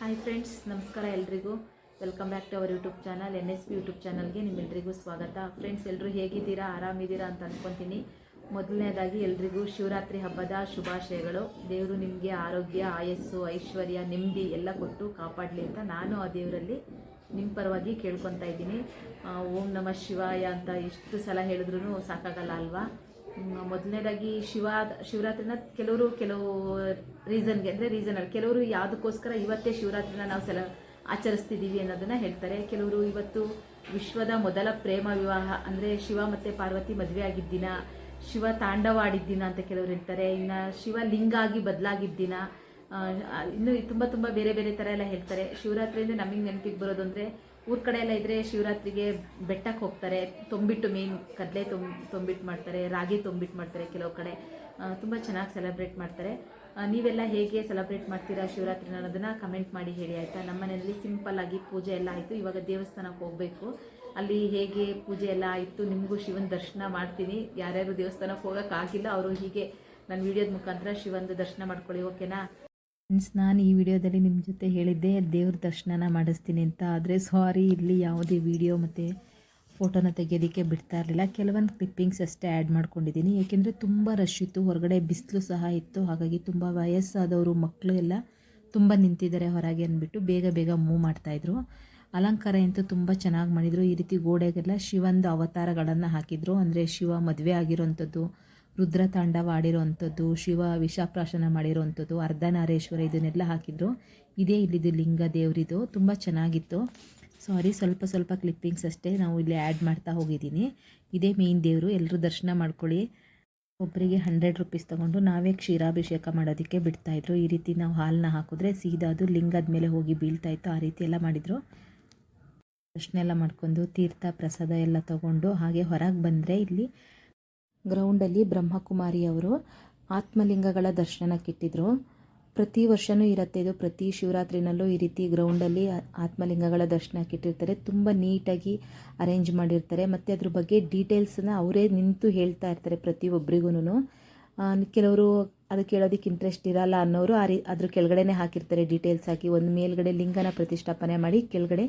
Hi friends, ನಮಸ್ಕಾರ ಎಲ್ರಿಗೂ. Welcome back to our YouTube channel NSP YouTube ಚಾನಲ್ಗೆ ನಿಮ್ಮೆಲ್ಲರಿಗೂ ಸ್ವಾಗತ. ಫ್ರೆಂಡ್ಸ್, ಎಲ್ಲರೂ ಹೇಗಿದ್ದೀರಾ? ಆರಾಮಿದ್ದೀರಾ ಅಂತ ಅಂದ್ಕೊತೀನಿ. ಮೊದಲನೇದಾಗಿ ಎಲ್ರಿಗೂ ಶಿವರಾತ್ರಿ ಹಬ್ಬದ ಶುಭಾಶಯಗಳು. ದೇವರು ನಿಮಗೆ ಆರೋಗ್ಯ, ಆಯಸ್ಸು, ಐಶ್ವರ್ಯ, ನೆಮ್ಮದಿ ಎಲ್ಲ ಕೊಟ್ಟು ಕಾಪಾಡಲಿ ಅಂತ ನಾನು ಆ ದೇವರಲ್ಲಿ ನಿಮ್ಮ ಪರವಾಗಿ ಕೇಳ್ಕೊತಾ ಇದ್ದೀನಿ. ಓಂ ನಮಃ ಶಿವಾಯ ಅಂತ ಎಷ್ಟು ಸಲ ಹೇಳಿದ್ರೂ ಸಾಕಾಗಲ್ಲ ಅಲ್ವಾ? ಮೊದಲನೇದಾಗಿ ಶಿವರಾತ್ರಿನ ಕೆಲವು ರೀಸನ್ಗೆ ಅಂದರೆ ರೀಸನಲ್ ಕೆಲವರು ಯಾವುದಕ್ಕೋಸ್ಕರ ಇವತ್ತೇ ಶಿವರಾತ್ರಿನ ನಾವು ಆಚರಿಸ್ತಿದ್ದೀವಿ ಅನ್ನೋದನ್ನು ಹೇಳ್ತಾರೆ. ಕೆಲವರು ಇವತ್ತು ವಿಶ್ವದ ಮೊದಲ ಪ್ರೇಮ ವಿವಾಹ ಅಂದರೆ ಶಿವ ಮತ್ತು ಪಾರ್ವತಿ ಮದುವೆ ಆಗಿದ್ದ ದಿನ, ಶಿವ ತಾಂಡವ ಆಡಿದ್ದ ದಿನ ಅಂತ ಕೆಲವರು ಹೇಳ್ತಾರೆ. ಇನ್ನು ಶಿವ ಲಿಂಗ ಆಗಿ ಬದಲಾಗಿದ್ದ ದಿನ, ಇನ್ನು ತುಂಬ ಬೇರೆ ಬೇರೆ ಥರ ಎಲ್ಲ ಹೇಳ್ತಾರೆ. ಶಿವರಾತ್ರಿ ಅಂದರೆ ನಮಗೆ ನೆನಪಿಗೆ ಬರೋದು ಅಂದರೆ ಊರ ಕಡೆ ಎಲ್ಲ ಇದ್ದರೆ ಶಿವರಾತ್ರಿಗೆ ಬೆಟ್ಟಕ್ಕೆ ಹೋಗ್ತಾರೆ. ತೊಂಬಿಟ್ಟು ಮೇನ್ ಕಡಲೆ ತೊಂಬಿಟ್ಟು ಮಾಡ್ತಾರೆ, ರಾಗಿ ತೊಂಬಿಟ್ಟು ಮಾಡ್ತಾರೆ. ಕೆಲವು ಕಡೆ ತುಂಬ ಚೆನ್ನಾಗಿ ಸೆಲೆಬ್ರೇಟ್ ಮಾಡ್ತಾರೆ. ನೀವೆಲ್ಲ ಹೇಗೆ ಸೆಲೆಬ್ರೇಟ್ ಮಾಡ್ತೀರಾ ಶಿವರಾತ್ರಿನ ಅನ್ನೋದನ್ನು ಕಮೆಂಟ್ ಮಾಡಿ ಹೇಳಿ, ಆಯಿತಾ? ನಮ್ಮ ಮನೆಯಲ್ಲಿ ಸಿಂಪಲ್ಲಾಗಿ ಪೂಜೆ ಎಲ್ಲ ಆಯಿತು. ಇವಾಗ ದೇವಸ್ಥಾನಕ್ಕೆ ಹೋಗಬೇಕು. ಅಲ್ಲಿ ಹೇಗೆ ಪೂಜೆ ಎಲ್ಲ ಆಯಿತು ನಿಮಗೂ ಶಿವನ ದರ್ಶನ ಮಾಡ್ತೀನಿ. ಯಾರ್ಯಾರು ದೇವಸ್ಥಾನಕ್ಕೆ ಹೋಗೋಕ್ಕಾಗಿಲ್ಲ ಅವರು ಹೀಗೆ ನನ್ನ ವಿಡಿಯೋದ ಮುಖಾಂತರ ಶಿವನ ದರ್ಶನ ಮಾಡ್ಕೊಳ್ಳಿ, ಓಕೆನಾ? ಫ್ರೆಂಡ್ಸ್, ನಾನು ಈ ವಿಡಿಯೋದಲ್ಲಿ ನಿಮ್ಮ ಜೊತೆ ಹೇಳಿದ್ದೆ ದೇವ್ರ ದರ್ಶನ ಮಾಡಿಸ್ತೀನಿ ಅಂತ. ಆದರೆ ಸಾರಿ, ಇಲ್ಲಿ ಯಾವುದೇ ವಿಡಿಯೋ ಮತ್ತು ಫೋಟೋನ ತೆಗೆಯೋದಕ್ಕೆ ಬಿಡ್ತಾ ಇರಲಿಲ್ಲ. ಕೆಲವೊಂದು ಕ್ಲಿಪ್ಪಿಂಗ್ಸ್ ಅಷ್ಟೇ ಆ್ಯಡ್ ಮಾಡ್ಕೊಂಡಿದ್ದೀನಿ. ಏಕೆಂದರೆ ತುಂಬ ರಶ್ ಇತ್ತು, ಹೊರಗಡೆ ಬಿಸಿಲು ಸಹ ಇತ್ತು. ಹಾಗಾಗಿ ತುಂಬ ವಯಸ್ಸಾದವರು, ಮಕ್ಕಳು ಎಲ್ಲ ತುಂಬ ನಿಂತಿದ್ದಾರೆ ಹೊರಗೆ ಅಂದ್ಬಿಟ್ಟು ಬೇಗ ಮೂವ್ ಮಾಡ್ತಾಯಿದ್ರು. ಅಲಂಕಾರ ಅಂತೂ ತುಂಬ ಚೆನ್ನಾಗಿ ಮಾಡಿದರು. ಈ ರೀತಿ ಗೋಡೆಗೆಲ್ಲ ಶಿವಂದು ಅವತಾರಗಳನ್ನು ಹಾಕಿದರು. ಅಂದರೆ ಶಿವ ಮದುವೆ ಆಗಿರೋವಂಥದ್ದು, ರುದ್ರ ತಾಂಡವ ಆಡಿರೋವಂಥದ್ದು, ಶಿವ ವಿಷಾಪ್ರಾಶನ ಮಾಡಿರೋವಂಥದ್ದು, ಅರ್ಧನಾರೇಶ್ವರ ಇದನ್ನೆಲ್ಲ ಹಾಕಿದ್ರು. ಇದೇ ಇಲ್ಲಿದ್ದು ಲಿಂಗ ದೇವರಿದು, ತುಂಬ ಚೆನ್ನಾಗಿತ್ತು. ಸಾರಿ, ಸ್ವಲ್ಪ ಕ್ಲಿಪ್ಪಿಂಗ್ಸ್ ಅಷ್ಟೇ ನಾವು ಇಲ್ಲಿ ಆ್ಯಡ್ ಮಾಡ್ತಾ ಹೋಗಿದ್ದೀನಿ. ಇದೇ ಮೇಯ್ನ್ ದೇವರು. ಎಲ್ಲರೂ ದರ್ಶನ ಮಾಡ್ಕೊಳ್ಳಿ. ಒಬ್ಬರಿಗೆ 100 ರೂಪೀಸ್ ತೊಗೊಂಡು ನಾವೇ ಕ್ಷೀರಾಭಿಷೇಕ ಮಾಡೋದಕ್ಕೆ ಬಿಡ್ತಾಯಿದ್ರು. ಈ ರೀತಿ ನಾವು ಹಾಲನ್ನ ಹಾಕಿದ್ರೆ ಸೀದಾ ಅದು ಲಿಂಗದ ಮೇಲೆ ಹೋಗಿ ಬೀಳ್ತಾಯಿತ್ತು. ಆ ರೀತಿ ಎಲ್ಲ ಮಾಡಿದರು. ದರ್ಶನ ಎಲ್ಲ ಮಾಡ್ಕೊಂಡು ತೀರ್ಥ ಪ್ರಸಾದ ಎಲ್ಲ ತೊಗೊಂಡು ಹಾಗೆ ಹೊರಗೆ ಬಂದರೆ ಇಲ್ಲಿ ಗ್ರೌಂಡಲ್ಲಿ ಬ್ರಹ್ಮಕುಮಾರಿ ಅವರು ಆತ್ಮಲಿಂಗಗಳ ದರ್ಶನಕ್ಕಿಟ್ಟಿದ್ರು. ಪ್ರತಿ ವರ್ಷವೂ ಇರುತ್ತೆ ಇದು. ಪ್ರತಿ ಶಿವರಾತ್ರಿನಲ್ಲೂ ಈ ರೀತಿ ಗ್ರೌಂಡಲ್ಲಿ ಆತ್ಮಲಿಂಗಗಳ ದರ್ಶನಕ್ಕಿಟ್ಟಿರ್ತಾರೆ. ತುಂಬ ನೀಟಾಗಿ ಅರೇಂಜ್ ಮಾಡಿರ್ತಾರೆ. ಮತ್ತು ಅದ್ರ ಬಗ್ಗೆ ಡೀಟೇಲ್ಸನ್ನ ಅವರೇ ನಿಂತು ಹೇಳ್ತಾ ಇರ್ತಾರೆ ಪ್ರತಿಯೊಬ್ಬರಿಗೂ. ಕೆಲವರು ಅದು ಕೇಳೋದಕ್ಕೆ ಇಂಟ್ರೆಸ್ಟ್ ಇರಲ್ಲ ಅನ್ನೋರು ಅದ್ರ ಕೆಳಗಡೆನೇ ಹಾಕಿರ್ತಾರೆ ಡೀಟೇಲ್ಸ್ ಹಾಕಿ. ಒಂದು ಮೇಲ್ಗಡೆ ಲಿಂಗನ ಪ್ರತಿಷ್ಠಾಪನೆ ಮಾಡಿ, ಕೆಳಗಡೆ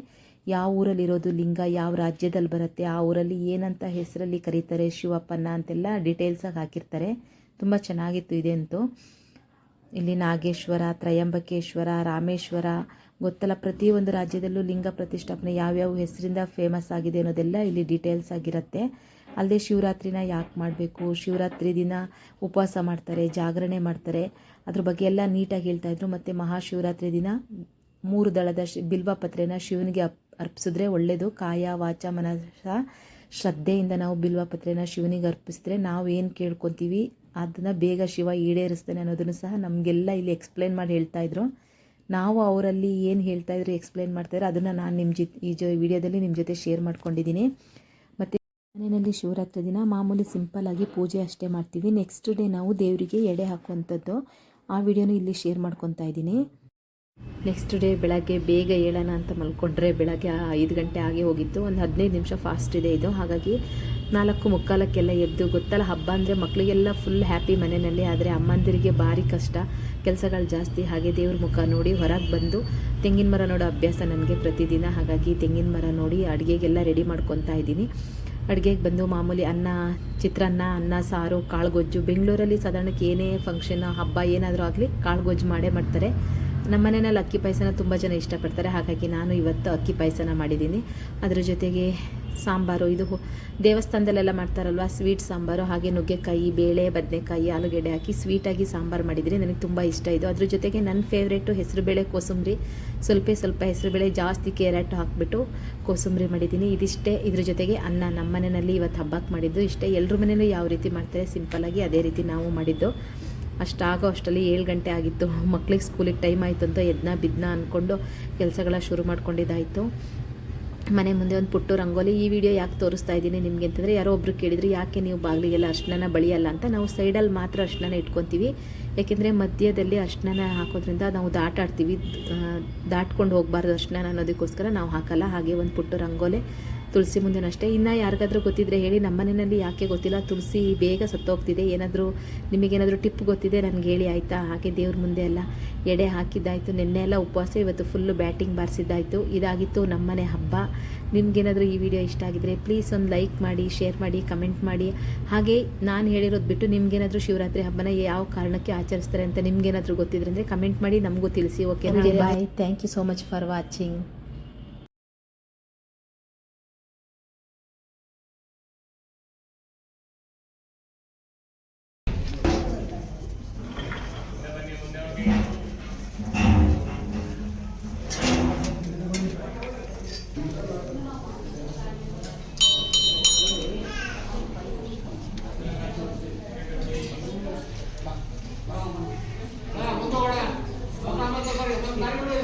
ಯಾವ ಊರಲ್ಲಿರೋದು ಲಿಂಗ, ಯಾವ ರಾಜ್ಯದಲ್ಲಿ ಬರುತ್ತೆ, ಆ ಊರಲ್ಲಿ ಏನಂತ ಹೆಸರಲ್ಲಿ ಕರೀತಾರೆ ಶಿವಪ್ಪನ ಅಂತೆಲ್ಲ ಡೀಟೇಲ್ಸಾಗಿ ಹಾಕಿರ್ತಾರೆ. ತುಂಬ ಚೆನ್ನಾಗಿತ್ತು ಇದಂತೂ. ಇಲ್ಲಿ ನಾಗೇಶ್ವರ, ತ್ರಯಂಬಕೇಶ್ವರ, ರಾಮೇಶ್ವರ ಗೊತ್ತಲ್ಲ, ಪ್ರತಿಯೊಂದು ರಾಜ್ಯದಲ್ಲೂ ಲಿಂಗ ಪ್ರತಿಷ್ಠಾಪನೆ ಯಾವ್ಯಾವ ಹೆಸರಿಂದ ಫೇಮಸ್ ಆಗಿದೆ ಅನ್ನೋದೆಲ್ಲ ಇಲ್ಲಿ ಡೀಟೇಲ್ಸ್ ಆಗಿರುತ್ತೆ. ಅಲ್ಲದೆ ಶಿವರಾತ್ರಿನ ಯಾಕೆ ಮಾಡಬೇಕು, ಶಿವರಾತ್ರಿ ದಿನ ಉಪವಾಸ ಮಾಡ್ತಾರೆ, ಜಾಗರಣೆ ಮಾಡ್ತಾರೆ, ಅದ್ರ ಬಗ್ಗೆ ಎಲ್ಲ ನೀಟಾಗಿ ಹೇಳ್ತಾಯಿದ್ರು. ಮತ್ತು ಮಹಾಶಿವರಾತ್ರಿ ದಿನ 3 ದಳದ ಬಿಲ್ವ ಪತ್ರೆನ ಶಿವನಿಗೆ ಅರ್ಪಿಸಿದ್ರೆ ಒಳ್ಳೆಯದು. ಕಾಯ ವಾಚ ಮನಸ ಶ್ರದ್ಧೆಯಿಂದ ನಾವು ಬಿಲ್ವ ಪತ್ರೆನ ಶಿವನಿಗೆ ಅರ್ಪಿಸಿದ್ರೆ ನಾವು ಏನು ಕೇಳ್ಕೊತೀವಿ ಅದನ್ನು ಬೇಗ ಶಿವ ಈಡೇರಿಸ್ತಾನೆ ಅನ್ನೋದನ್ನು ಸಹ ನಮಗೆಲ್ಲ ಇಲ್ಲಿ ಎಕ್ಸ್ಪ್ಲೇನ್ ಮಾಡಿ ಹೇಳ್ತಾಯಿದ್ರು. ನಾವು ಅವರಲ್ಲಿ ಏನು ಹೇಳ್ತಾಯಿದ್ರು, ಎಕ್ಸ್ಪ್ಲೇನ್ ಮಾಡ್ತಾಯಿದ್ರು, ಅದನ್ನು ನಾನು ನಿಮ್ಮ ವಿಡಿಯೋದಲ್ಲಿ ನಿಮ್ಮ ಜೊತೆ ಶೇರ್ ಮಾಡ್ಕೊಂಡಿದ್ದೀನಿ. ಮತ್ತು ಮನೆಯಲ್ಲಿ ಶಿವರಾತ್ರಿ ದಿನ ಮಾಮೂಲಿ ಸಿಂಪಲ್ಲಾಗಿ ಪೂಜೆ ಅಷ್ಟೇ ಮಾಡ್ತೀವಿ. ನೆಕ್ಸ್ಟ್ ಡೇ ನಾವು ದೇವರಿಗೆ ಎಡೆ ಹಾಕುವಂಥದ್ದು, ಆ ವಿಡಿಯೋನು ಇಲ್ಲಿ ಶೇರ್ ಮಾಡ್ಕೊತಾ ಇದ್ದೀನಿ. ನೆಕ್ಸ್ಟ್ ಡೇ ಬೆಳಗ್ಗೆ ಬೇಗ ಏಳೋಣ ಅಂತ ಮಲ್ಕೊಂಡ್ರೆ ಬೆಳಗ್ಗೆ 5 ಗಂಟೆ ಆಗಿ ಹೋಗಿತ್ತು. ಒಂದು 15 ನಿಮಿಷ ಫಾಸ್ಟ್ ಇದೆ ಇದು. ಹಾಗಾಗಿ 4:45 ಎದ್ದು, ಗೊತ್ತಲ್ಲ ಹಬ್ಬ ಅಂದರೆ ಮಕ್ಕಳಿಗೆಲ್ಲ ಫುಲ್ ಹ್ಯಾಪಿ ಮನೆಯಲ್ಲಿ. ಆದರೆ ಅಮ್ಮಂದಿರಿಗೆ ಭಾರಿ ಕಷ್ಟ, ಕೆಲಸಗಳು ಜಾಸ್ತಿ. ಹಾಗೆ ದೇವ್ರ ಮುಖ ನೋಡಿ ಹೊರಗೆ ಬಂದು ತೆಂಗಿನ ಮರ ನೋಡೋ ಅಭ್ಯಾಸ ನನಗೆ ಪ್ರತಿದಿನ. ಹಾಗಾಗಿ ತೆಂಗಿನ ಮರ ನೋಡಿ ಅಡುಗೆಗೆಲ್ಲ ರೆಡಿ ಮಾಡ್ಕೊತಾ ಇದ್ದೀನಿ. ಅಡುಗೆಗೆ ಬಂದು ಮಾಮೂಲಿ ಅನ್ನ, ಚಿತ್ರಾನ್ನ, ಅನ್ನ ಸಾರು, ಕಾಳುಗೊಜ್ಜು. ಬೆಂಗಳೂರಲ್ಲಿ ಸಾಧಾರಣಕ್ಕೆ ಏನೇ ಫಂಕ್ಷನ್ ಹಬ್ಬ ಏನಾದರೂ ಆಗಲಿ ಕಾಳುಗೊಜ್ಜು ಮಾಡೇ ಮಾಡ್ತಾರೆ. ನಮ್ಮ ಮನೆಯಲ್ಲಿ ಅಕ್ಕಿ ಪಾಯಸನ ತುಂಬ ಜನ ಇಷ್ಟಪಡ್ತಾರೆ. ಹಾಗಾಗಿ ನಾನು ಇವತ್ತು ಅಕ್ಕಿ ಪಾಯಸನ ಮಾಡಿದ್ದೀನಿ. ಅದ್ರ ಜೊತೆಗೆ ಸಾಂಬಾರು, ಇದು ದೇವಸ್ಥಾನದಲ್ಲೆಲ್ಲ ಮಾಡ್ತಾರಲ್ವ ಸ್ವೀಟ್ ಸಾಂಬಾರು. ಹಾಗೆ ನುಗ್ಗೆಕಾಯಿ, ಬೇಳೆ, ಬದನೆಕಾಯಿ, ಆಲೂಗೆಡ್ಡೆ ಹಾಕಿ ಸ್ವೀಟಾಗಿ ಸಾಂಬಾರು ಮಾಡಿದ್ದೀನಿ. ನನಗೆ ತುಂಬ ಇಷ್ಟ ಇದು. ಅದ್ರ ಜೊತೆಗೆ ನನ್ನ ಫೇವ್ರೇಟು ಹೆಸರುಬೇಳೆ ಕೋಸಂಬರಿ. ಸ್ವಲ್ಪ ಹೆಸರುಬೇಳೆ ಜಾಸ್ತಿ ಕ್ಯಾರೆಟ್ ಹಾಕಿಬಿಟ್ಟು ಕೋಸಂಬರಿ ಮಾಡಿದ್ದೀನಿ. ಇದಿಷ್ಟೇ. ಇದ್ರ ಜೊತೆಗೆ ಅನ್ನ. ನಮ್ಮ ಮನೆಯಲ್ಲಿ ಇವತ್ತು ಹಬ್ಬಕ್ಕೆ ಮಾಡಿದ್ದು ಇಷ್ಟೇ. ಎಲ್ಲರ ಮನೆಯಲ್ಲೂ ಯಾವ ರೀತಿ ಮಾಡ್ತಾರೆ ಸಿಂಪಲ್ಲಾಗಿ ಅದೇ ರೀತಿ ನಾವು ಮಾಡಿದ್ದು. ಅಷ್ಟರಲ್ಲಿ 7 ಗಂಟೆ ಆಗಿತ್ತು. ಮಕ್ಳಿಗೆ ಸ್ಕೂಲಿಗೆ ಟೈಮ್ ಆಯಿತು ಅಂತ ಎದ್ನ ಬಿದ್ನ ಅಂದ್ಕೊಂಡು ಕೆಲಸಗಳ ಶುರು ಮಾಡ್ಕೊಂಡಿದ್ದಾಯಿತು. ಮನೆ ಮುಂದೆ ಒಂದು ಪುಟ್ಟು ರಂಗೋಲಿ. ಈ ವಿಡಿಯೋ ಯಾಕೆ ತೋರಿಸ್ತಾ ಇದ್ದೀನಿ ನಿಮಗೆ ಅಂತಂದರೆ, ಯಾರೋ ಒಬ್ಬರು ಕೇಳಿದ್ರು ಯಾಕೆ ನೀವು ಬಾಗಿಲಿಗೆಲ್ಲ ಅರ್ಶಿನ ಬಳಿಯಲ್ಲ ಅಂತ. ನಾವು ಸೈಡಲ್ಲಿ ಮಾತ್ರ ಅರ್ಶಿನ ಇಟ್ಕೊತೀವಿ. ಯಾಕೆಂದರೆ ಮಧ್ಯದಲ್ಲಿ ಅರ್ಶಿನ ಹಾಕೋದ್ರಿಂದ ನಾವು ದಾಟಾಡ್ತೀವಿ, ದಾಟ್ಕೊಂಡು ಹೋಗಬಾರ್ದು ಅರ್ಶಿನ ಅನ್ನೋದಕ್ಕೋಸ್ಕರ ನಾವು ಹಾಕಲ್ಲ. ಹಾಗೆ ಒಂದು ಪುಟ್ಟು ರಂಗೋಲಿ ತುಳಸಿ ಮುಂದೆನೂ ಅಷ್ಟೇ. ಇನ್ನು ಯಾರಿಗಾದ್ರೂ ಗೊತ್ತಿದ್ರೆ ಹೇಳಿ, ನಮ್ಮ ಮನೆಯಲ್ಲಿ ಯಾಕೆ ಗೊತ್ತಿಲ್ಲ ತುಳಸಿ ಬೇಗ ಸತ್ತೋಗ್ತಿದೆ, ಏನಾದರೂ ನಿಮಗೇನಾದರೂ ಟಿಪ್ ಗೊತ್ತಿದೆ ನನಗೆ ಹೇಳಿ ಆಯಿತಾ. ಹಾಗೆ ದೇವ್ರ ಮುಂದೆ ಎಲ್ಲ ಎಡೆ ಹಾಕಿದ್ದಾಯಿತು, ನಿನ್ನೆ ಎಲ್ಲ ಉಪವಾಸ, ಇವತ್ತು ಫುಲ್ಲು ಬ್ಯಾಟಿಂಗ್ ಬಾರಿಸಿದ್ದಾಯಿತು. ಇದಾಗಿತ್ತು ನಮ್ಮನೆ ಹಬ್ಬ. ನಿಮ್ಗೇನಾದರೂ ಈ ವಿಡಿಯೋ ಇಷ್ಟ ಆಗಿದ್ರೆ ಪ್ಲೀಸ್ ಒಂದು ಲೈಕ್ ಮಾಡಿ, ಶೇರ್ ಮಾಡಿ, ಕಮೆಂಟ್ ಮಾಡಿ. ಹಾಗೆ ನಾನು ಹೇಳಿರೋದು ಬಿಟ್ಟು ನಿಮ್ಗೇನಾದರೂ ಶಿವರಾತ್ರಿ ಹಬ್ಬನ ಯಾವ ಕಾರಣಕ್ಕೆ ಆಚರಿಸ್ತಾರೆ ಅಂತ ನಿಮ್ಗೇನಾದರೂ ಗೊತ್ತಿದ್ರೆ ಅಂದರೆ ಕಮೆಂಟ್ ಮಾಡಿ, ನಮಗೂ ತಿಳಿಸಿ. Okay, bye. Thank you so much for watching. ಮುಂದೆ